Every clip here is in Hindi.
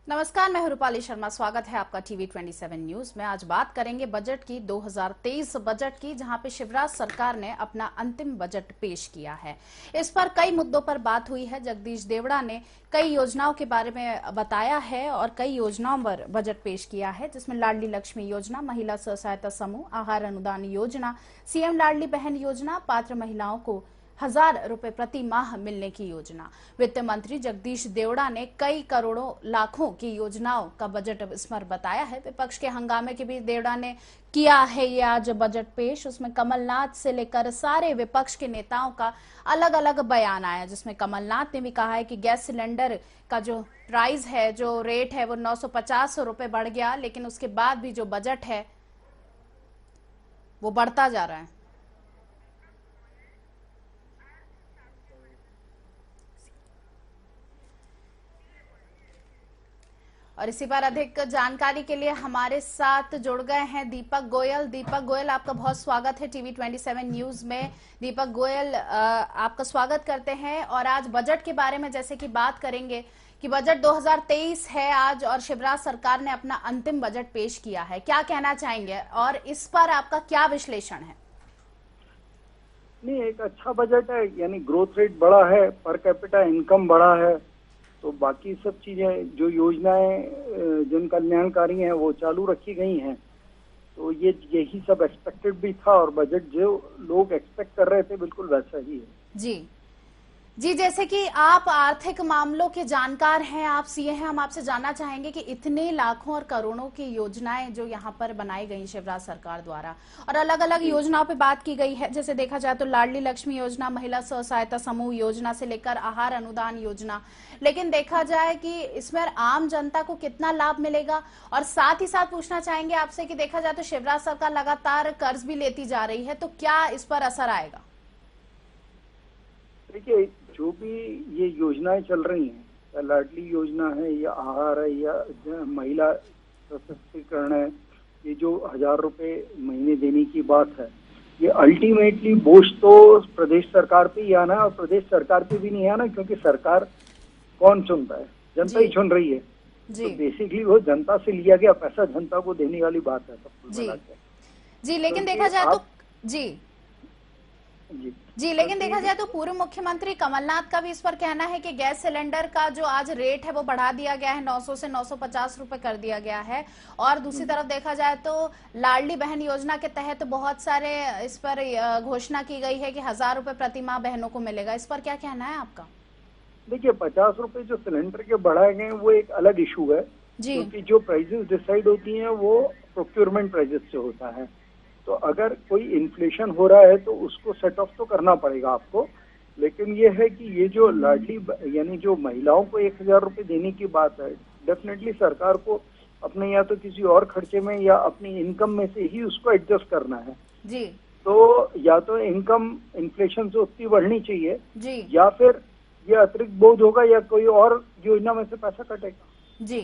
नमस्कार, मैं हूं रूपाली शर्मा। स्वागत है आपका टीवी 27 न्यूज में। आज बात करेंगे बजट की, 2023 बजट की, जहां पे शिवराज सरकार ने अपना अंतिम बजट पेश किया है। इस पर कई मुद्दों पर बात हुई है। जगदीश देवड़ा ने कई योजनाओं के बारे में बताया है और कई योजनाओं पर बजट पेश किया है, जिसमें लाडली लक्ष्मी योजना, महिला स्व सहायता समूह, आहार अनुदान योजना, सीएम लाडली बहन योजना, पात्र महिलाओं को 1,000 रुपए प्रति माह मिलने की योजना। वित्त मंत्री जगदीश देवड़ा ने कई करोड़ों लाखों की योजनाओं का बजट इस पर बताया है। विपक्ष के हंगामे के बीच देवड़ा ने किया है ये आज बजट पेश। उसमें कमलनाथ से लेकर सारे विपक्ष के नेताओं का अलग अलग बयान आया, जिसमें कमलनाथ ने भी कहा है कि गैस सिलेंडर का जो प्राइस है, जो रेट है, वो 950 रुपए बढ़ गया, लेकिन उसके बाद भी जो बजट है वो बढ़ता जा रहा है। और इसी पर अधिक जानकारी के लिए हमारे साथ जुड़ गए हैं दीपक गोयल। दीपक गोयल, आपका बहुत स्वागत है टीवी 27 न्यूज में। दीपक गोयल, आपका स्वागत करते हैं और आज बजट के बारे में जैसे कि बात करेंगे कि बजट 2023 है आज और शिवराज सरकार ने अपना अंतिम बजट पेश किया है। क्या कहना चाहेंगे और इस पर आपका क्या विश्लेषण है? नहीं, एक अच्छा बजट है, यानी ग्रोथ रेट बढ़ा है, पर कैपिटा इनकम बढ़ा है, तो बाकी सब चीजें जो योजनाएं जन कल्याणकारी हैं वो चालू रखी गई हैं। तो यही सब एक्सपेक्टेड भी था और बजट जो लोग एक्सपेक्ट कर रहे थे बिल्कुल वैसा ही है। जी, जैसे कि आप आर्थिक मामलों के जानकार हैं, आप सीए हैं, हम आपसे जानना चाहेंगे कि इतने लाखों और करोड़ों की योजनाएं जो यहाँ पर बनाई गई शिवराज सरकार द्वारा और अलग अलग योजनाओं पे बात की गई है, जैसे देखा जाए तो लाडली लक्ष्मी योजना, महिला स्व सहायता समूह योजना से लेकर आहार अनुदान योजना, लेकिन देखा जाए कि इसमें आम जनता को कितना लाभ मिलेगा? और साथ ही साथ पूछना चाहेंगे आपसे कि देखा जाए तो शिवराज सरकार लगातार कर्ज भी लेती जा रही है, तो क्या इस पर असर आएगा? देखिए, जो भी ये योजनाएं चल रही हैं, या लाडली योजना है या आहार है या महिला सशक्तिकरण है, ये जो 1,000 रुपए महीने देने की बात है, ये अल्टीमेटली बोझ तो प्रदेश सरकार पे ही आना है और प्रदेश सरकार पे भी नहीं आना, क्योंकि सरकार कौन चुनता है? जनता ही चुन रही है। तो बेसिकली वो जनता से लिया गया पैसा जनता को देने वाली बात है सब जी, लेकिन देखा जाए तो लेकिन देखा जाए तो पूर्व मुख्यमंत्री कमलनाथ का भी इस पर कहना है कि गैस सिलेंडर का जो आज रेट है वो बढ़ा दिया गया है, 900 से 950 रुपए कर दिया गया है। और दूसरी तरफ देखा जाए तो लाडली बहन योजना के तहत बहुत सारे इस पर घोषणा की गई है कि 1,000 रुपए प्रति माह बहनों को मिलेगा। इस पर क्या कहना है आपका? देखिए, 50 रुपए जो सिलेंडर के बढ़ाए गए वो एक अलग इशू है, क्योंकि जो प्राइसेस डिसाइड होती हैं वो प्रोक्योरमेंट प्राइसेस से होता है। तो अगर कोई इन्फ्लेशन हो रहा है तो उसको सेट ऑफ तो करना पड़ेगा आपको, लेकिन ये है कि ये जो लाडली यानी जो महिलाओं को 1,000 रुपए देने की बात है, डेफिनेटली सरकार को अपने या तो किसी और खर्चे में या अपनी इनकम में से ही उसको एडजस्ट करना है। जी, तो या तो इनकम इन्फ्लेशन से उतनी बढ़नी चाहिए जी, या फिर ये अतिरिक्त बोझ होगा या कोई और योजना में से पैसा कटेगा। जी,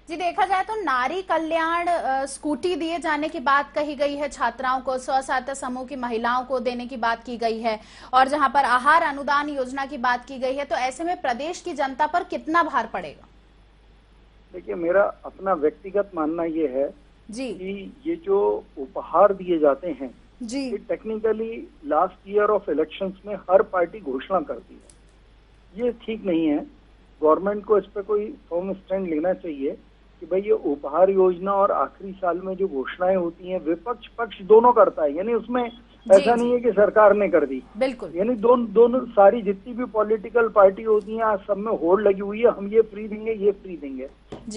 देखा जाए तो नारी कल्याण स्कूटी दिए जाने की बात कही गई है, छात्राओं को, स्व सहायता समूह की महिलाओं को देने की बात की गई है और जहां पर आहार अनुदान योजना की बात की गई है, तो ऐसे में प्रदेश की जनता पर कितना भार पड़ेगा? देखिए, मेरा अपना व्यक्तिगत मानना ये है जी कि ये जो उपहार दिए जाते हैं जी, technically last year of elections में हर पार्टी घोषणा करती है, ये ठीक नहीं है। गवर्नमेंट को इस पर कोई फर्म स्टैंड लेना चाहिए कि भाई ये उपहार योजना और आखिरी साल में जो घोषणाएं होती हैं विपक्ष पक्ष दोनों करता है, यानी उसमें ऐसा नहीं है कि सरकार ने कर दी, बिल्कुल, यानी दोनों सारी जितनी भी पॉलिटिकल पार्टी होती हैं आज सब में होड़ लगी हुई है, हम ये फ्री देंगे, ये फ्री देंगे।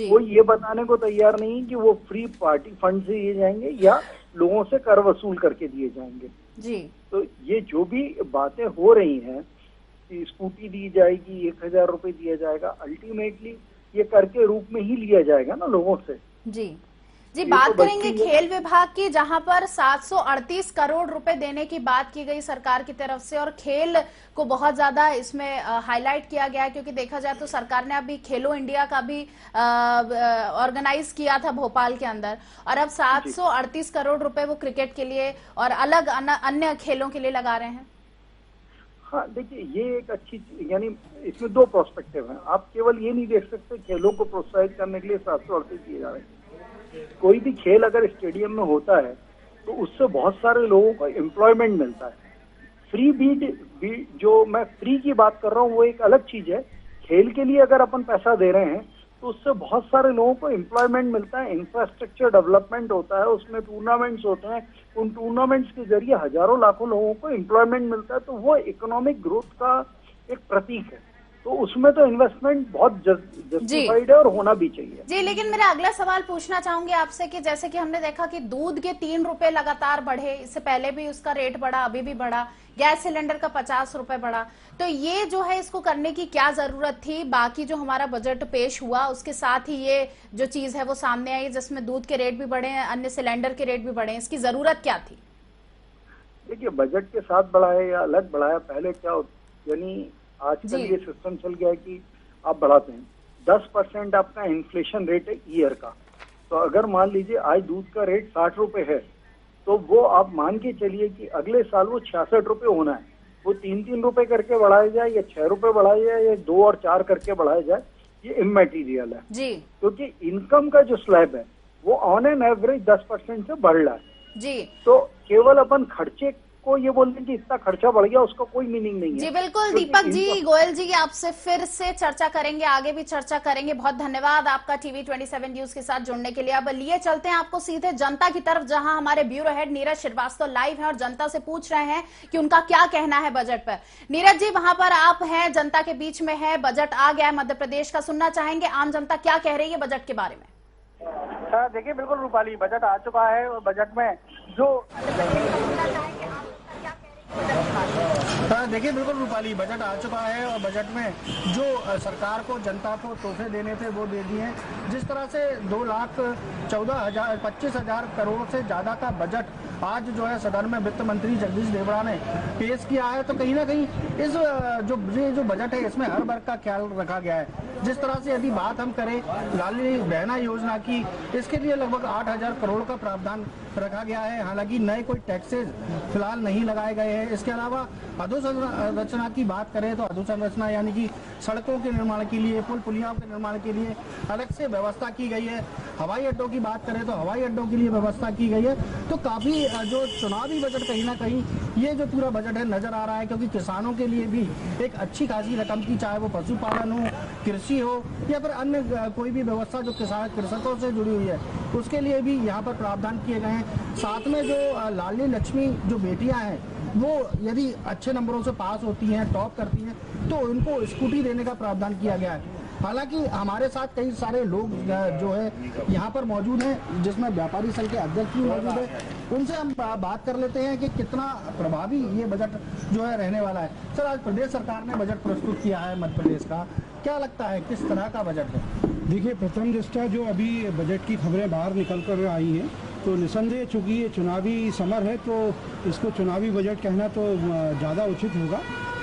वो ये बताने को तैयार नहीं कि वो फ्री पार्टी फंड से दिए जाएंगे या लोगों से कर वसूल करके दिए जाएंगे। जी, तो ये जो भी बातें हो रही हैं कि स्कूटी दी जाएगी, 1,000 रुपए दिया जाएगा, अल्टीमेटली ये कर के रूप में ही लिया जाएगा ना लोगों से। जी, बात करेंगे खेल विभाग की, जहां पर 738 करोड़ रुपए देने की बात की गई सरकार की तरफ से और खेल को बहुत ज्यादा इसमें हाईलाइट किया गया, क्योंकि देखा जाए तो सरकार ने अभी खेलो इंडिया का भी ऑर्गेनाइज किया था भोपाल के अंदर, और अब 738 करोड़ रुपए वो क्रिकेट के लिए और अलग अन्य खेलों के लिए लगा रहे हैं। हाँ देखिए, ये एक अच्छी, यानी इसमें दो प्रोस्पेक्टिव हैं। आप केवल ये नहीं देख सकते खेलों को प्रोत्साहित करने के लिए 738 किए जा रहे हैं। कोई भी खेल अगर स्टेडियम में होता है तो उससे बहुत सारे लोगों को एम्प्लॉयमेंट मिलता है। फ्री बीट जो मैं फ्री की बात कर रहा हूँ वो एक अलग चीज है। खेल के लिए अगर अपन पैसा दे रहे हैं तो उससे बहुत सारे लोगों को एम्प्लॉयमेंट मिलता है, इंफ्रास्ट्रक्चर डेवलपमेंट होता है, उसमें टूर्नामेंट्स होते हैं, उन टूर्नामेंट्स के जरिए हजारों लाखों लोगों को एम्प्लॉयमेंट मिलता है, तो वो इकोनॉमिक ग्रोथ का एक प्रतीक है। तो उसमें तो इन्वेस्टमेंट बहुत जस्टिफाइड है और होना भी चाहिए जी। लेकिन मेरा अगला सवाल पूछना चाहूंगी आपसे कि जैसे कि हमने देखा कि दूध के 3 रुपए लगातार बढ़े, इससे पहले भी उसका रेट बढ़ा, अभी भी बढ़ा, गैस सिलेंडर का 50 रुपए बढ़ा, तो ये जो है इसको करने की क्या जरूरत थी? बाकी जो हमारा बजट पेश हुआ उसके साथ ही ये जो चीज है वो सामने आई जिसमें दूध के रेट भी बढ़े, अन्य सिलेंडर के रेट भी बढ़े, इसकी जरूरत क्या थी? देखिए, बजट के साथ बढ़ाया या अलग बढ़ाया, पहले क्या, यानी आजकल ये सिस्टम चल गया है कि आप बढ़ाते हैं 10% आपका इन्फ्लेशन रेट है ईयर का। तो अगर मान लीजिए आज दूध का रेट 60 रुपए है तो वो आप मान के चलिए कि अगले साल वो 66 रुपए होना है। वो 3-3 रुपए करके बढ़ाया जाए या 6 रुपए बढ़ाया जाए या 2 और 4 करके बढ़ाया जाए, ये इमैटीरियल है जी। क्योंकि इनकम का जो स्लैब है वो ऑन एन एवरेज 10% से बढ़ रहा है जी। तो केवल अपन खर्चे को ये बोलते हैं कि इतना खर्चा बढ़ गया, उसका कोई मीनिंग नहीं है जी। बिल्कुल दीपक जी, गोयल जी, आपसे फिर से चर्चा करेंगे, आगे भी चर्चा करेंगे। बहुत धन्यवाद आपका टीवी 27 न्यूज के साथ जुड़ने के लिए। अब लिए चलते हैं आपको सीधे जनता की तरफ, जहां हमारे bureau head Neeraj Srivastava live है और जनता से पूछ रहे हैं कि उनका क्या कहना है बजट पर। नीरज जी, वहां पर आप हैं, जनता के बीच में है, बजट आ गया है मध्य प्रदेश का, सुनना चाहेंगे आम जनता क्या कह रही है बजट के बारे में? देखिए, बिल्कुल रूपाली, बजट आ चुका है और बजट में जो देखिए बिल्कुल रूपाली, बजट आ चुका है और बजट में जो सरकार को जनता को तोहफे देने थे वो दे दिए हैं। जिस तरह से 2,14,25,000 करोड़ से ज्यादा का बजट आज जो है सदन में वित्त मंत्री जगदीश देवड़ा ने पेश किया है, तो कहीं ना कहीं इस जो बजट है इसमें हर वर्ग का ख्याल रखा गया है। जिस तरह से यदि बात हम करें लाडली बहना योजना की, इसके लिए लगभग 8,000 करोड़ का प्रावधान रखा गया है। हालांकि नए कोई टैक्सेस फिलहाल नहीं लगाए गए हैं। इसके अलावा अधोसंरचना की बात करें तो अधोसंरचना यानी कि सड़कों के निर्माण के लिए, पुल पुलियाओं के निर्माण के लिए अलग से व्यवस्था की गई है। हवाई अड्डों की बात करें तो हवाई अड्डों के लिए व्यवस्था की गई है। तो काफी जो चुनावी बजट कहीं ना कहीं ये जो पूरा बजट है नजर आ रहा है, क्योंकि किसानों के लिए भी एक अच्छी खासी रकम की, चाहे वो पशुपालन हो, कृषि हो या फिर अन्य कोई भी व्यवस्था जो कृषकों से जुड़ी हुई है, उसके लिए भी यहाँ पर प्रावधान किए गए हैं। साथ में जो लाडली लक्ष्मी जो बेटियां हैं वो यदि अच्छे नंबरों से पास होती हैं, टॉप करती हैं, तो उनको स्कूटी देने का प्रावधान किया गया है। हालांकि हमारे साथ कई सारे लोग जो है यहाँ पर मौजूद हैं, जिसमें व्यापारी संघ के अध्यक्ष भी मौजूद है। उनसे हम बात कर लेते हैं कि कितना प्रभावी ये बजट जो है रहने वाला है। सर, आज प्रदेश सरकार ने बजट प्रस्तुत किया है मध्य प्रदेश का, क्या लगता है किस तरह का बजट है? देखिए, प्रथम दृष्टया जो अभी बजट की खबरें बाहर निकल कर आई हैं, तो निसंदेह चूँकि ये चुनावी समर है तो इसको चुनावी बजट कहना तो ज़्यादा उचित होगा।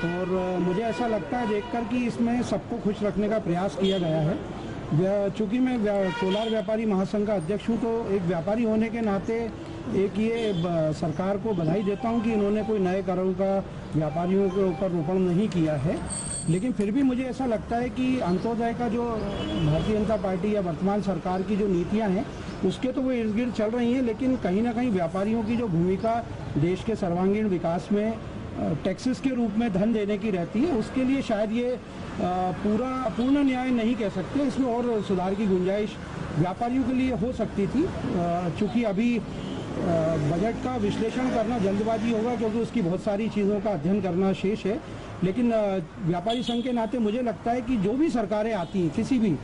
और मुझे ऐसा लगता है देखकर कि इसमें सबको खुश रखने का प्रयास किया गया है। चूँकि मैं कोलार व्यापारी महासंघ का अध्यक्ष हूँ, तो एक व्यापारी होने के नाते एक ये सरकार को बधाई देता हूँ कि इन्होंने कोई नए करों का व्यापारियों के ऊपर रोपण नहीं किया है। लेकिन फिर भी मुझे ऐसा लगता है कि अंत्योदय का जो भारतीय जनता पार्टी या वर्तमान सरकार की जो नीतियां हैं उसके तो वो इर्द गिर्द चल रही हैं, लेकिन कहीं ना कहीं व्यापारियों की जो भूमिका देश के सर्वांगीण विकास में टैक्सेस के रूप में धन देने की रहती है, उसके लिए शायद ये पूर्ण न्याय नहीं कह सकते। इसमें और सुधार की गुंजाइश व्यापारियों के लिए हो सकती थी। चूँकि अभी बजट का विश्लेषण करना जल्दबाजी होगा, क्योंकि उसकी बहुत सारी चीज़ों का अध्ययन करना शेष है। लेकिन व्यापारी संघ के नाते मुझे लगता है कि जो भी सरकारें आती हैं, किसी भी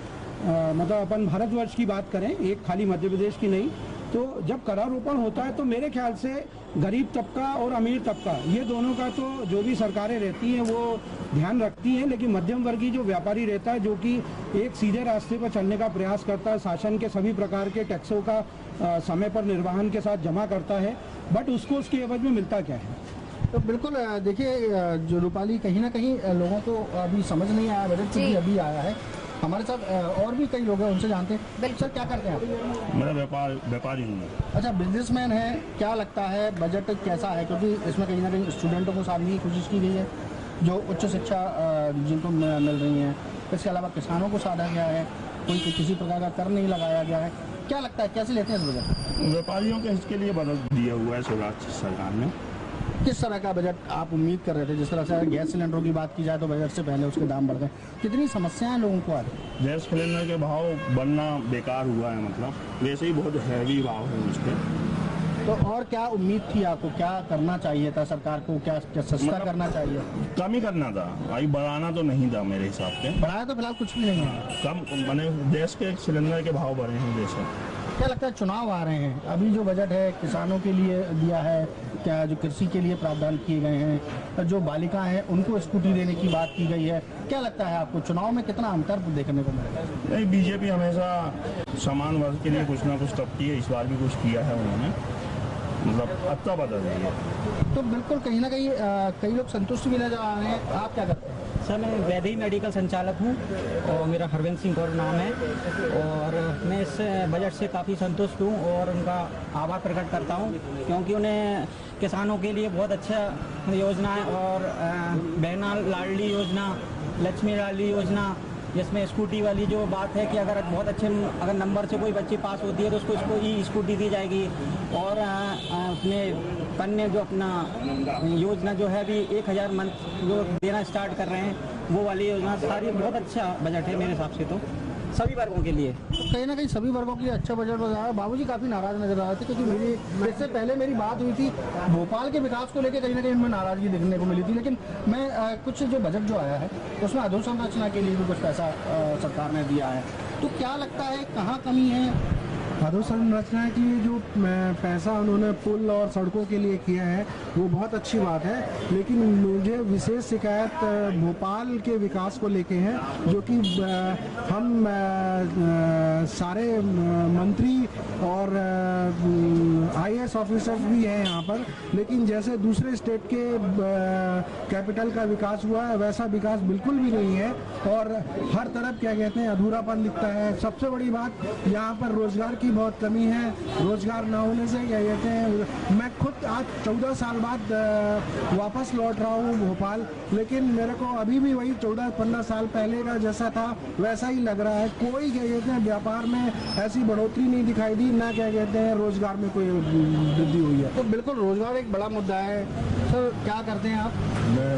मतलब अपन भारतवर्ष की बात करें, एक खाली मध्य प्रदेश की नहीं, तो जब करारोपण होता है तो मेरे ख्याल से गरीब तबका और अमीर तबका, ये दोनों का तो जो भी सरकारें रहती हैं वो ध्यान रखती हैं। लेकिन मध्यम वर्गीय जो व्यापारी रहता है, जो कि एक सीधे रास्ते पर चलने का प्रयास करता है, शासन के सभी प्रकार के टैक्सों का समय पर निर्वहन के साथ जमा करता है, बट उसको उसके एवज में मिलता क्या है? तो बिल्कुल देखिए, जो रूपाली कहीं ना कहीं लोगों को अभी समझ नहीं आया, बजट भी अभी आया है। हमारे साथ और भी कई लोग हैं, उनसे जानते हैं। सर, क्या करते हैं आप? मेरा व्यापारी हूँ। अच्छा, बिजनेसमैन है, क्या लगता है बजट कैसा है? क्योंकि इसमें कहीं ना कहीं स्टूडेंटों को साधने की कोशिश की गई है, जो उच्च शिक्षा जिनको मिल रही है, इसके अलावा किसानों को साधा गया है, कोई किसी प्रकार का कर नहीं लगाया गया है। क्या लगता है कैसे लेते हैं इस बजट? व्यापारियों के हित के लिए बजट दिया हुआ है शिवराज सरकार ने। किस तरह का बजट आप उम्मीद कर रहे थे? जिस तरह से गैस सिलेंडरों की बात की जाए तो बजट से पहले उसके दाम बढ़ गए, कितनी समस्याएं लोगों को आ रही? गैस सिलेंडर के भाव बढ़ना बेकार हुआ है, मतलब वैसे ही बहुत हैवी भाव है उसके। तो और क्या उम्मीद थी आपको, क्या करना चाहिए था सरकार को, क्या सस्ता करना चाहिए? कम ही करना था, भाई बढ़ाना तो नहीं था मेरे हिसाब से। बढ़ाया तो फिलहाल कुछ भी नहीं है, कम मैंने गैस के सिलेंडर के भाव बढ़े हैं जैसे। क्या लगता है चुनाव आ रहे हैं, अभी जो बजट है किसानों के लिए दिया है, क्या जो कृषि के लिए प्रावधान किए गए हैं, जो बालिका हैं उनको स्कूटी देने की बात की गई है, क्या लगता है आपको चुनाव में कितना अंतर देखने को मिलेगा? नहीं, बीजेपी हमेशा समान वर्ग के लिए कुछ ना कुछ करती है, इस बार भी कुछ किया है उन्होंने, मतलब अच्छा बदल रही है। तो बिल्कुल कहीं ना कहीं कई लोग संतुष्ट भी नजर आ रहे हैं। आप क्या करते हैं? सर मैं वैदेही मेडिकल संचालक हूँ और मेरा हरविंद सिंह गौर नाम है, और मैं इस बजट से काफ़ी संतुष्ट हूँ और उनका आभार प्रकट करता हूँ, क्योंकि उन्हें किसानों के लिए बहुत अच्छा योजना है। और बहना लाडली योजना, लक्ष्मी लाडली योजना, जिसमें स्कूटी वाली जो बात है कि अगर बहुत अच्छे अगर नंबर से कोई बच्ची पास होती है तो उसको ई स्कूटी दी जाएगी। और अपने कन्या जो अपना योजना जो है अभी 1000 मंथ जो देना स्टार्ट कर रहे हैं, वो वाली योजना सारी बहुत अच्छा बजट है मेरे हिसाब से, तो सभी वर्गों के लिए। तो कहीं ना कहीं सभी वर्गों के लिए अच्छा बजट हो रहा है। बाबूजी काफ़ी नाराज नजर आ रहे थे, क्योंकि इससे पहले मेरी बात हुई थी, भोपाल के विकास को लेकर कहीं ना कहीं उनमें नाराजगी देखने को मिली थी। लेकिन मैं कुछ जो बजट जो आया है उसमें अधोसंरचना के लिए भी कुछ पैसा सरकार ने दिया है, तो क्या लगता है कहाँ कमी है? अधोसंरचना की जो पैसा उन्होंने पुल और सड़कों के लिए किया है वो बहुत अच्छी बात है, लेकिन मुझे विशेष शिकायत भोपाल के विकास को लेके है, जो कि हम सारे मंत्री और IAS ऑफिसर्स भी हैं यहाँ पर, लेकिन जैसे दूसरे स्टेट के कैपिटल का विकास हुआ है वैसा विकास बिल्कुल भी नहीं है, और हर तरफ क्या कहते हैं अधूरापन दिखता है। सबसे बड़ी बात यहाँ पर रोजगार की बहुत कमी है, रोजगार न होने से क्या कहते हैं, मैं खुद आज 14 साल बाद वापस लौट रहा हूँ भोपाल, लेकिन मेरे को अभी भी वही 14-15 साल पहले का जैसा था वैसा ही लग रहा है। कोई क्या कहते हैं व्यापार में ऐसी बढ़ोतरी नहीं दिखाई दी, ना क्या कहते हैं रोजगार में कोई वृद्धि हुई है। तो बिल्कुल रोजगार एक बड़ा मुद्दा है। सर क्या करते हैं आप? मैं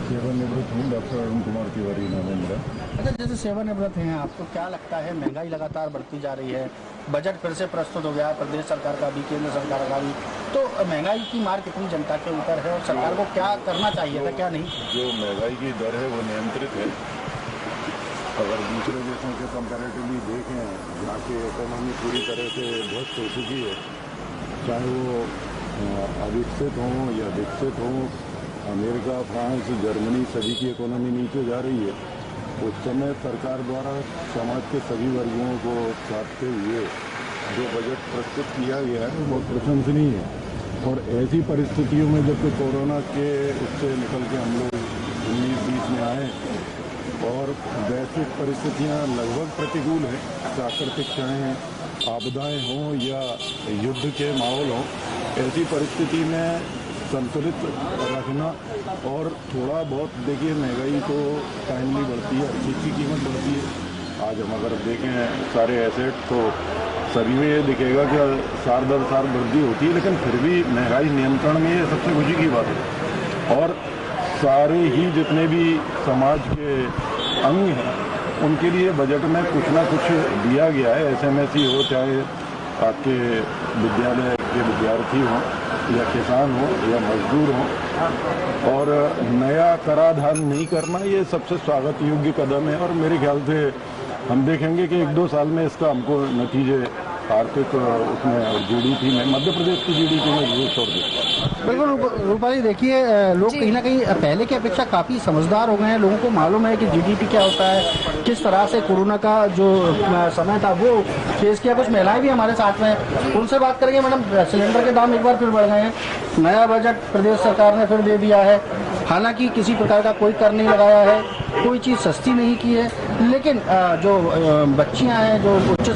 सेवानिवृत्त हूँ, डॉक्टर अरुण कुमार तिवारी नाम है मेरा। अच्छा, जैसे सेवानिवृत्त हैं आप, तो क्या लगता है महंगाई लगातार बढ़ती जा रही है, बजट फिर से प्रस्तुत हो गया प्रदेश सरकार का भी, केंद्र सरकार का भी, तो महंगाई की मार कितनी जनता के ऊपर है और सरकार को क्या करना चाहिए था, क्या नहीं? जो महंगाई की दर है वो नियंत्रित है। अगर दूसरे देशों के कंपैरेटिवली देखें जहाँ की इकोनॉमी पूरी तरह से ध्वस्त हो चुकी है, चाहे वो अविकसित हों या विकसित हों, अमेरिका, फ्रांस, जर्मनी, सभी की इकोनॉमी नीचे जा रही है, उस समय सरकार द्वारा समाज के सभी वर्गों को छापते हुए जो बजट प्रस्तुत किया गया है वो बहुत प्रशंसनीय है। और ऐसी परिस्थितियों में जब कोरोना के उससे निकल के हम लोग 19-20 में आए और वैश्विक परिस्थितियां लगभग प्रतिकूल हैं, प्राकृतिक क्षण आपदाएं हों या युद्ध के माहौल हों, ऐसी परिस्थिति में संतुलित रखना और थोड़ा बहुत देखिए महंगाई तो टाइमली बढ़ती है, हर चीज़ की कीमत बढ़ती है। आज हम अगर देखें सारे एसेट तो सभी में ये दिखेगा कि साल दर साल वृद्धि होती है, लेकिन फिर भी महंगाई नियंत्रण में ये सबसे खुशी की बात है। और सारे ही जितने भी समाज के अंग हैं उनके लिए बजट में कुछ ना कुछ दिया गया है। SMSC हो, चाहे आपके विद्यालय के विद्यार्थी हों या किसान हो या मजदूर हो, और नया कराधान नहीं करना ये सबसे स्वागत योग्य कदम है। और मेरे ख्याल से हम देखेंगे कि 1-2 साल में इसका हमको नतीजे आर्थिक उसमें GDP में, मध्य प्रदेश की GDP में जरूर छोड़ देगा। बिल्कुल रूपाली, देखिए लोग कहीं ना कहीं पहले की अपेक्षा काफ़ी समझदार हो गए हैं, लोगों को मालूम है कि GDP क्या होता है, किस तरह से कोरोना का जो समय था वो फेस किया। कुछ महिलाएं भी हमारे साथ में हैं, उनसे बात करेंगे। मैडम, सिलेंडर के दाम एक बार फिर बढ़ गए हैं, नया बजट प्रदेश सरकार ने फिर दे दिया है, हालांकि किसी प्रकार का कोई कर नहीं लगाया है, कोई चीज़ सस्ती नहीं की है, लेकिन जो बच्चियां हैं जो उच्च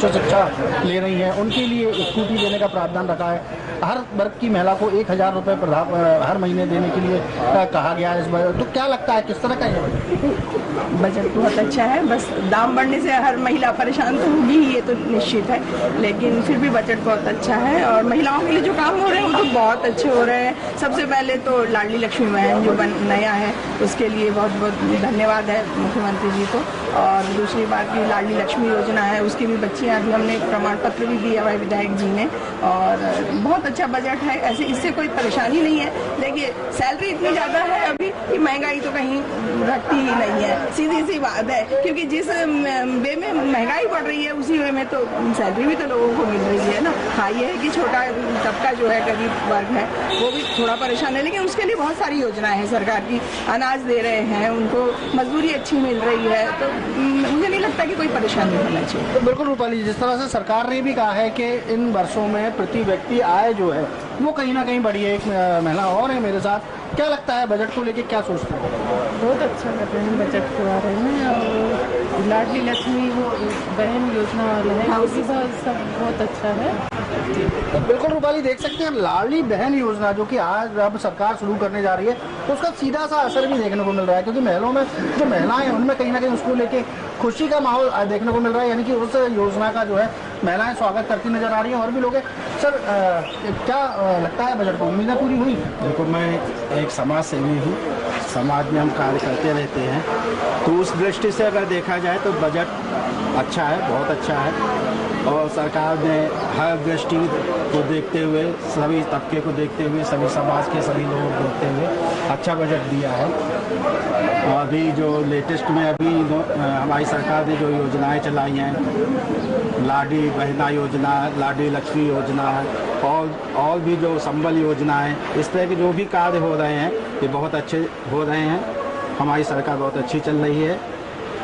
शिक्षा ले रही हैं उनके लिए स्कूटी देने का प्रावधान रखा है। हर वर्ग की महिला को 1000 रुपये हर महीने देने के लिए कहा गया है इस बार। तो क्या लगता है किस तरह का ये बजट बहुत अच्छा है। बस दाम बढ़ने से हर महिला परेशान तो होगी ही, ये तो निश्चित है, लेकिन फिर भी बजट बहुत अच्छा है और महिलाओं के लिए जो काम हो रहे हैं वो तो बहुत अच्छे हो रहे हैं। सबसे पहले तो लाडली लक्ष्मी बहन जो नया है उसके लिए बहुत बहुत धन्यवाद है मुख्यमंत्री जी को। और दूसरी बात की लाडली लक्ष्मी योजना है उसकी भी बच्चियां अभी हमने प्रमाण पत्र भी दिया हुआ है विधायक जी ने। और बहुत अच्छा बजट है, ऐसे इससे कोई परेशानी नहीं है। देखिए सैलरी इतनी ज़्यादा है अभी कि महंगाई तो कहीं घटती ही नहीं है, सीधी सी बात है। क्योंकि जिस वे में महंगाई बढ़ रही है उसी वे में तो सैलरी भी तो लोगों को मिल रही है ना। हाँ ये है कि छोटा तबका जो है गरीब वर्ग है वो भी थोड़ा परेशान है, लेकिन उसके लिए बहुत सारी योजनाएं हैं सरकार की। अनाज दे रहे हैं उनको, मजदूरी अच्छी मिल रही है, तो मुझे नहीं लगता कि कोई परेशानी होना चाहिए। तो बिल्कुल रूपाली, जिस तरह से सरकार ने भी कहा है कि इन वर्षों में प्रति व्यक्ति आय जो है वो कहीं ना कहीं बढ़ी है। एक महिला और है मेरे साथ, क्या लगता है बजट को लेके क्या सोचते हैं? बहुत अच्छा कर रहे हैं बजट के बारे में। और लाडली लक्ष्मी वो बहन योजना वाला है वो भी सब बहुत अच्छा है। तो बिल्कुल रूपाली देख सकते हैं लाडली बहन योजना जो कि आज अब सरकार शुरू करने जा रही है तो उसका सीधा सा असर भी देखने को मिल रहा है, क्योंकि महिलाओं में जो महिलाएं हैं उनमें कहीं ना कहीं उसको लेके खुशी का माहौल देखने को मिल रहा है। यानी कि उस योजना का जो है महिलाएं स्वागत करती नजर आ रही हैं और भी लोग हैं। सर क्या लगता है बजट को उम्मीदें पूरी हुई? देखो मैं एक समाज सेवी हूँ, समाज में हम कार्य करते रहते हैं, तो उस दृष्टि से अगर देखा जाए तो बजट अच्छा है, बहुत अच्छा है। और सरकार ने हर दृष्टि को देखते हुए, सभी तबके को देखते हुए, सभी समाज के सभी लोगों को देखते हुए अच्छा बजट दिया है। और अभी जो लेटेस्ट में अभी हमारी सरकार ने जो योजनाएं चलाई हैं, लाडली बहना योजना, लाडली लक्ष्मी योजना और भी जो संबल योजना है, इस तरह के जो भी कार्य हो रहे हैं ये बहुत अच्छे हो रहे हैं। हमारी सरकार बहुत अच्छी चल रही है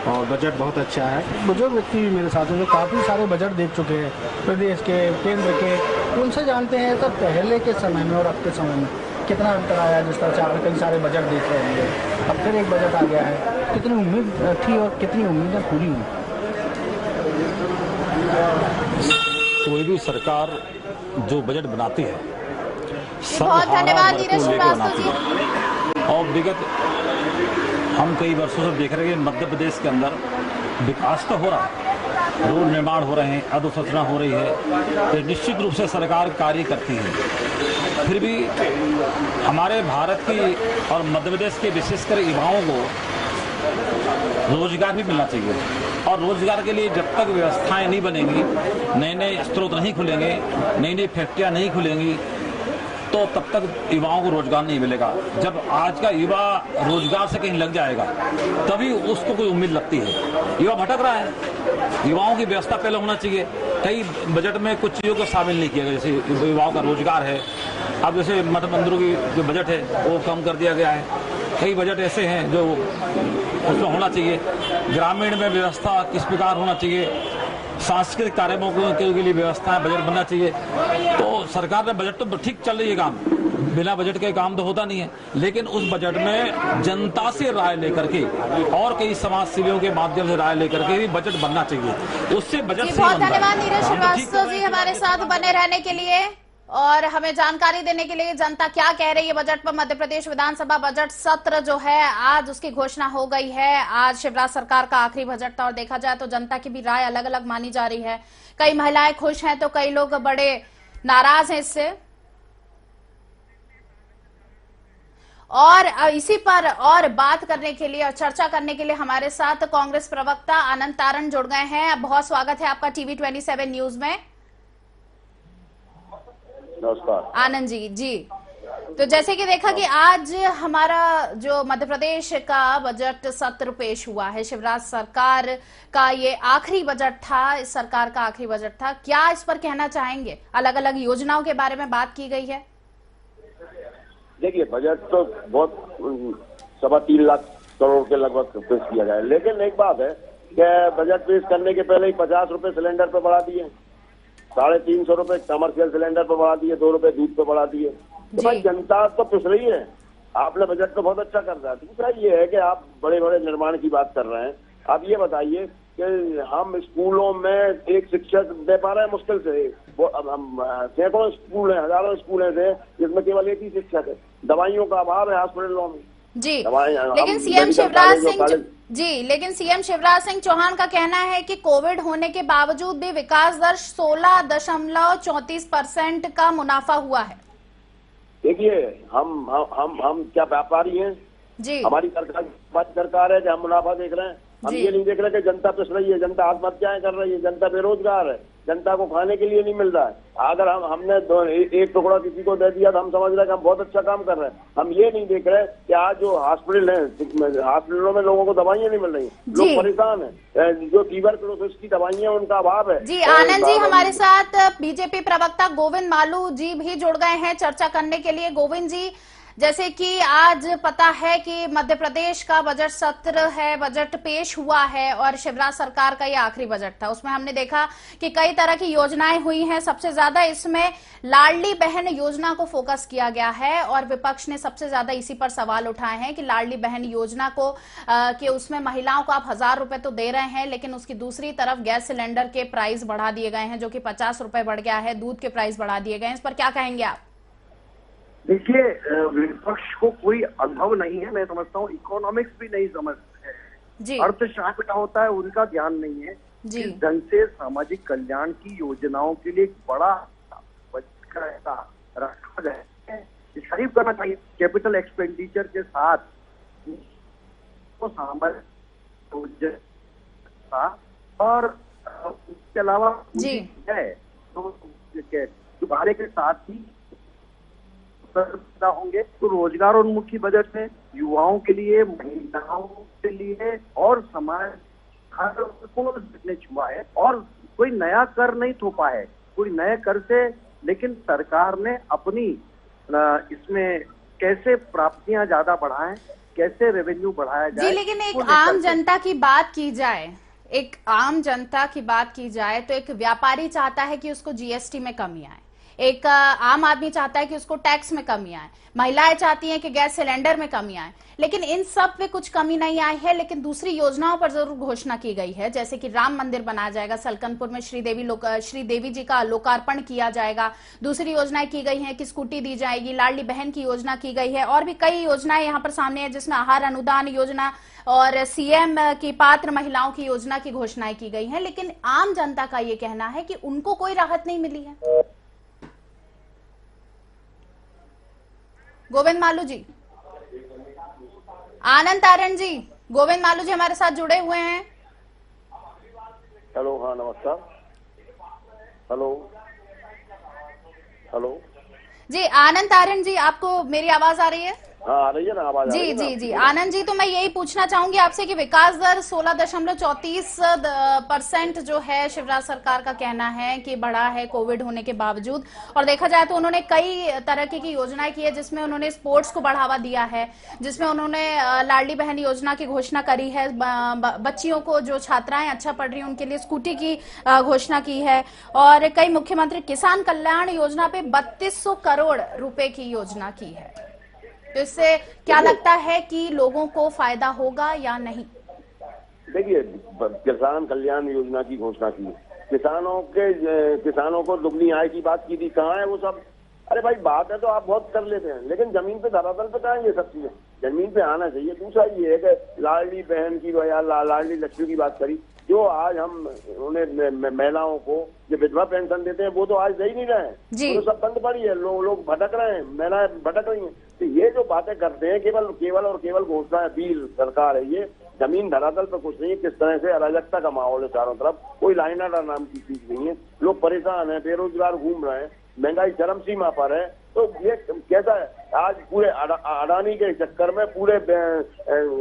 और बजट बहुत अच्छा है। बुजुर्ग व्यक्ति भी मेरे साथ हैं जो काफ़ी सारे बजट देख चुके हैं प्रदेश के, केंद्र के, उनसे जानते हैं तो पहले के समय में और अब के समय में कितना अंतर आया। जिस तरह से आपने कई सारे बजट देख रहे हैं, अब फिर एक बजट आ गया है, कितनी उम्मीद थी और कितनी उम्मीदें पूरी हुई? कोई भी सरकार जो बजट बनाती है बहुत धन्यवाद नीरज श्रीवास्तव जी। और विगत हम कई वर्षों से देख रहे हैं मध्य प्रदेश के अंदर विकास तो हो रहा है, रोड निर्माण हो रहे हैं, अधोसंरचना हो रही है, तो निश्चित रूप से सरकार कार्य करती है। फिर भी हमारे भारत की और मध्य प्रदेश के विशेषकर युवाओं को रोजगार भी मिलना चाहिए। और रोजगार के लिए जब तक व्यवस्थाएं नहीं बनेंगी, नए नए स्रोत नहीं खुलेंगे, नई नई फैक्ट्रियां नहीं खुलेंगी, तो तब तक युवाओं को रोजगार नहीं मिलेगा। जब आज का युवा रोजगार से कहीं लग जाएगा तभी उसको कोई उम्मीद लगती है। युवा भटक रहा है, युवाओं की व्यवस्था पहले होना चाहिए। कई बजट में कुछ चीज़ों को शामिल नहीं किया गया, जैसे युवाओं का रोजगार है। अब जैसे मठ मंदिरों की जो बजट है वो कम कर दिया गया है। कई बजट ऐसे हैं जो उसमें होना चाहिए। ग्रामीण में व्यवस्था किस प्रकार होना चाहिए, सांस्कृतिक कार्यक्रमों के लिए व्यवस्थाएं बजट बनना चाहिए। तो सरकार ने बजट तो ठीक चल रही है काम, बिना बजट के काम तो होता नहीं है, लेकिन उस बजट में जनता से राय लेकर के और कई समाज सेवियों के माध्यम से राय लेकर के भी बजट बनना चाहिए। उससे बजट बहुत धन्यवाद नीरज श्रीवास्तव जी हमारे साथ बने रहने के लिए और हमें जानकारी देने के लिए। जनता क्या कह रही है बजट पर? मध्य प्रदेश विधानसभा बजट सत्र जो है आज उसकी घोषणा हो गई है। आज शिवराज सरकार का आखिरी बजट था और देखा जाए तो जनता की भी राय अलग अलग मानी जा रही है। कई महिलाएं खुश हैं तो कई लोग बड़े नाराज हैं इससे। और इसी पर और बात करने के लिए और चर्चा करने के लिए हमारे साथ कांग्रेस प्रवक्ता आनंद तारण जुड़ गए हैं। बहुत स्वागत है आपका टीवी 27 न्यूज में। नमस्कार आनंद जी। तो जैसे कि देखा कि आज हमारा जो मध्य प्रदेश का बजट सत्र पेश हुआ है, शिवराज सरकार का ये आखिरी बजट था, इस सरकार का आखिरी बजट था, क्या इस पर कहना चाहेंगे? अलग अलग योजनाओं के बारे में बात की गई है। देखिए बजट तो बहुत 3.25 लाख करोड़ के लगभग पेश किया गया है, लेकिन एक बात है कि बजट पेश करने के पहले ही 50 रुपए सिलेंडर पर बढ़ा दिए, 350 रुपए कमर्शियल सिलेंडर पर बढ़ा दिए, 2 रुपए दूध पर बढ़ा दिए। तो भाई जनता तो पिस रही है। आपने बजट तो बहुत अच्छा कर रहा है। दूसरा ये है कि आप बड़े बड़े निर्माण की बात कर रहे हैं, आप ये बताइए कि हम स्कूलों में एक शिक्षक दे पा रहे हैं मुश्किल से, वो अब हम सैकड़ों स्कूल हैं, हजारों स्कूल हैं जिसमें केवल एक ही शिक्षक है। दवाइयों का अभाव है हॉस्पिटलों में जी। लेकिन सीएम शिवराज सिंह चौहान का कहना है कि कोविड होने के बावजूद भी विकास दर 16.34% का मुनाफा हुआ है। देखिए हम क्या व्यापारी हैं जी? हमारी सरकार है कि हम मुनाफा देख रहे हैं। हम ये नहीं देख रहे कि जनता पिस रही है, जनता आत्महत्याएं कर रही है, जनता बेरोजगार है, जनता को खाने के लिए नहीं मिल रहा है। अगर हमने एक टुकड़ा किसी को दे दिया तो हम समझ रहे हैं कि हम बहुत अच्छा काम कर रहे हैं। हम ये नहीं देख रहे कि आज जो हॉस्पिटल है, हॉस्पिटलों में लोगों को दवाइयां नहीं मिल रही, लोग परेशान है। जो ट्यूबरकुलोसिस की दवाइयां उनका अभाव है। जी आनंद जी, हमारे साथ बीजेपी प्रवक्ता गोविंद मालू जी भी जुड़ गए हैं चर्चा करने के लिए। गोविंद जी, जैसे कि आज पता है कि मध्य प्रदेश का बजट सत्र है, बजट पेश हुआ है और शिवराज सरकार का ये आखिरी बजट था। उसमें हमने देखा कि कई तरह की योजनाएं हुई हैं। सबसे ज्यादा इसमें लाडली बहन योजना को फोकस किया गया है और विपक्ष ने सबसे ज्यादा इसी पर सवाल उठाए हैं कि लाडली बहन योजना को कि उसमें महिलाओं को आप 1000 रुपए तो दे रहे हैं, लेकिन उसकी दूसरी तरफ गैस सिलेंडर के प्राइस बढ़ा दिए गए हैं, जो कि 50 रुपए बढ़ गया है। दूध के प्राइस बढ़ा दिए गए हैं। इस पर क्या कहेंगे आप? देखिए, विपक्ष को कोई अनुभव नहीं है। मैं समझता हूँ इकोनॉमिक्स भी नहीं समझते हैं, अर्थशास्त्र का होता है उनका ध्यान नहीं है। इस ढंग से सामाजिक कल्याण की योजनाओं के लिए एक बड़ा बजट का रखा गया है, शरीफ करना चाहिए। कैपिटल एक्सपेंडिचर के साथ तो सामाजिक और उसके अलावा है तो भाड़े के साथ ही होंगे। तो रोजगारोन्मुखी बजट है, युवाओं के लिए, महिलाओं के लिए और समाज हर को छुआ है और कोई नया कर नहीं थोपा है, कोई नए कर से। लेकिन सरकार ने अपनी इसमें कैसे प्राप्तियां ज्यादा बढ़ाएं, कैसे रेवेन्यू बढ़ाया जाए। जी, लेकिन एक आम जनता की बात की जाए, तो एक व्यापारी चाहता है कि उसको जीएसटी में कमी आए, एक आम आदमी चाहता है कि उसको टैक्स में कमी आए, महिलाएं चाहती हैं कि गैस सिलेंडर में कमी आए, लेकिन इन सब पे कुछ कमी नहीं आई है। लेकिन दूसरी योजनाओं पर जरूर घोषणा की गई है, जैसे कि राम मंदिर बनाया जाएगा, सलकनपुर में श्रीदेवी जी का लोकार्पण किया जाएगा। दूसरी योजनाएं की गई हैं कि स्कूटी दी जाएगी, लाडली बहन की योजना की गई है और भी कई योजनाएं यहाँ पर सामने है, जिसमें आहार अनुदान योजना और सीएम की पात्र महिलाओं की योजना की घोषणाएं की गई है। लेकिन आम जनता का ये कहना है कि उनको कोई राहत नहीं मिली है। गोविंद मालू जी, आनंद तारण जी, गोविंद मालू जी हमारे साथ जुड़े हुए हैं। हेलो, हाँ नमस्कार। हेलो हेलो जी, आनंद तारण जी, आपको मेरी आवाज आ रही है? हाँ आ रही है ना आवाज? जी आनंद जी, तो मैं यही पूछना चाहूंगी आपसे कि विकास दर 16.34% जो है शिवराज सरकार का कहना है कि बढ़ा है कोविड होने के बावजूद। और देखा जाए तो उन्होंने कई तरह की योजनाएं की है, जिसमें उन्होंने स्पोर्ट्स को बढ़ावा दिया है, जिसमें उन्होंने लाडली बहन योजना की घोषणा करी है, बच्चियों को जो छात्राएं अच्छा पढ़ रही हैं उनके लिए स्कूटी की घोषणा की है और कई मुख्यमंत्री किसान कल्याण योजना पे 3200 करोड़ रुपए की योजना की है। तो इससे क्या लगता है कि लोगों को फायदा होगा या नहीं? देखिए, किसान कल्याण योजना की घोषणा की, किसानों को दुगनी आय की बात की थी, कहाँ है वो सब? अरे भाई, बात है तो आप बहुत कर लेते हैं, लेकिन जमीन पे धरातल पे कहाँ ये सब चीजें जमीन पे आना चाहिए। दूसरा ये है कि लाडली बहन की या लाडली लक्ष्मी की बात करी, जो आज हम उन्हें महिलाओं को जो विधवा पेंशन देते हैं वो तो आज दे ही नहीं रहे हैं, तो सब बंद पड़ी है, लोग भटक रहे हैं, महिलाएं भटक रही हैं। तो ये जो बातें करते हैं केवल घोषणा बील सरकार है, ये जमीन धरातल पर कुछ नहीं है। किस तरह से अराजकता का माहौल है चारों तरफ, कोई लाइन आर्डर नाम की चीज नहीं है, लोग परेशान है, बेरोजगार घूम रहे हैं, महंगाई चरम सीमा पर है। तो ये कैसा है, आज पूरे अडानी के चक्कर में पूरे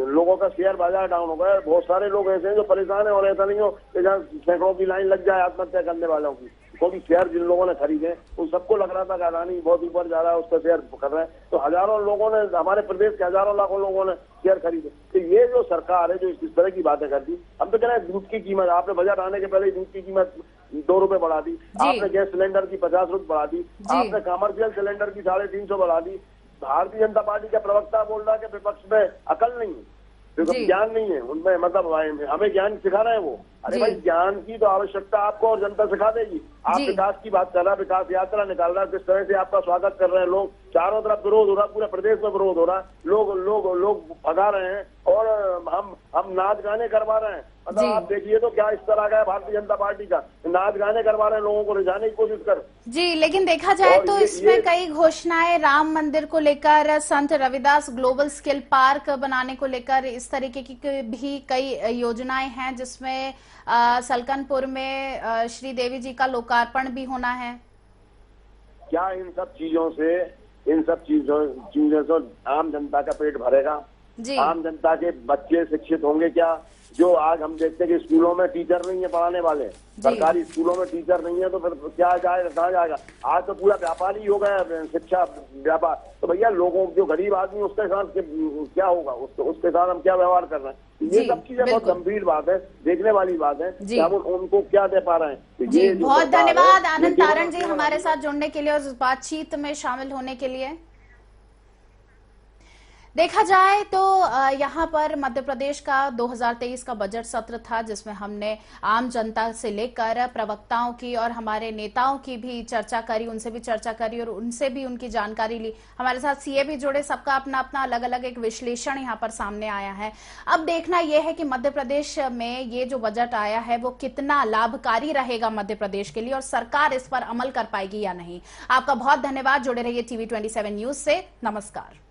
लोगों का शेयर बाजार डाउन हो गया। बहुत सारे लोग ऐसे हैं जो परेशान है और ऐसा नहीं हो कि जहाँ सैकड़ों की लाइन लग जाए आत्महत्या करने वालों की, क्योंकि शेयर जिन लोगों ने खरीदे उन सबको लग रहा था कि अडानी बहुत ऊपर जा रहा है, उसका शेयर कर रहे हैं। तो हजारों लोगों ने, हमारे प्रदेश के हजारों लाखों लोगों ने शेयर खरीदे। तो ये जो सरकार है जो इस तरह की बातें करती, हम तो कह रहे हैं दूध की कीमत, आपने बजट आने के पहले दूध की कीमत 2 रुपए बढ़ा दी, आपने गैस सिलेंडर की 50 रुपए बढ़ा दी, आपने कमर्शियल सिलेंडर की 350 बढ़ा दी। भारतीय जनता पार्टी का प्रवक्ता बोल रहा है कि विपक्ष में अकल नहीं है। क्योंकि ज्ञान नहीं है उनमें, मतलब हमें ज्ञान सिखा रहे हैं वो। अरे भाई, ज्ञान की तो आवश्यकता आपको और जनता सिखा देगी। आप विकास की बात कर रहा है, विकास यात्रा निकाल रहा है, किस तरह से आपका स्वागत कर रहे हैं लोग, चारों तरफ विरोध हो रहा है, पूरे प्रदेश में विरोध हो रहा है, लोग भगा रहे हैं और हम नाच गाने करवा रहे हैं। मतलब आप देखिए तो क्या स्तर आ गया है भारतीय जनता पार्टी का, नाच गाने करवा रहे हैं, लोगों को रिझाने की कोशिश कर। जी, लेकिन देखा जाए तो इसमें कई घोषणाएं राम मंदिर को लेकर, संत रविदास ग्लोबल स्किल पार्क बनाने को लेकर, इस तरीके की भी कई योजनाएं हैं, जिसमें सलकनपुर में श्रीदेवी जी का लोकार्पण भी होना है। क्या इन सब चीजों से आम जनता का पेट भरेगा? आम जनता के बच्चे शिक्षित होंगे क्या? जो आज हम देखते हैं कि स्कूलों में टीचर नहीं है पढ़ाने वाले, सरकारी स्कूलों में टीचर नहीं है, तो फिर क्या जाएगा, कहाँ जाएगा? आज तो पूरा व्यापार ही हो गया, शिक्षा व्यापार। तो भैया लोगों, जो गरीब आदमी उसके साथ क्या होगा, उसके साथ हम क्या व्यवहार कर रहे हैं? ये सब चीजें बहुत गंभीर बात है, देखने वाली बात है कि हम उनको क्या दे पा रहे हैं। जी, बहुत धन्यवाद आनंद तारण जी हमारे साथ जुड़ने के लिए और इस बातचीत में शामिल होने के लिए। देखा जाए तो यहाँ पर मध्य प्रदेश का 2023 का बजट सत्र था, जिसमें हमने आम जनता से लेकर प्रवक्ताओं की और हमारे नेताओं की भी चर्चा करी, उनसे भी चर्चा करी और उनसे भी उनकी जानकारी ली। हमारे साथ सीए भी जुड़े, सबका अपना अपना अलग अलग एक विश्लेषण यहाँ पर सामने आया है। अब देखना यह है कि मध्य प्रदेश में ये जो बजट आया है वो कितना लाभकारी रहेगा मध्य प्रदेश के लिए और सरकार इस पर अमल कर पाएगी या नहीं। आपका बहुत धन्यवाद, जुड़े रहिए TV27 न्यूज से। नमस्कार।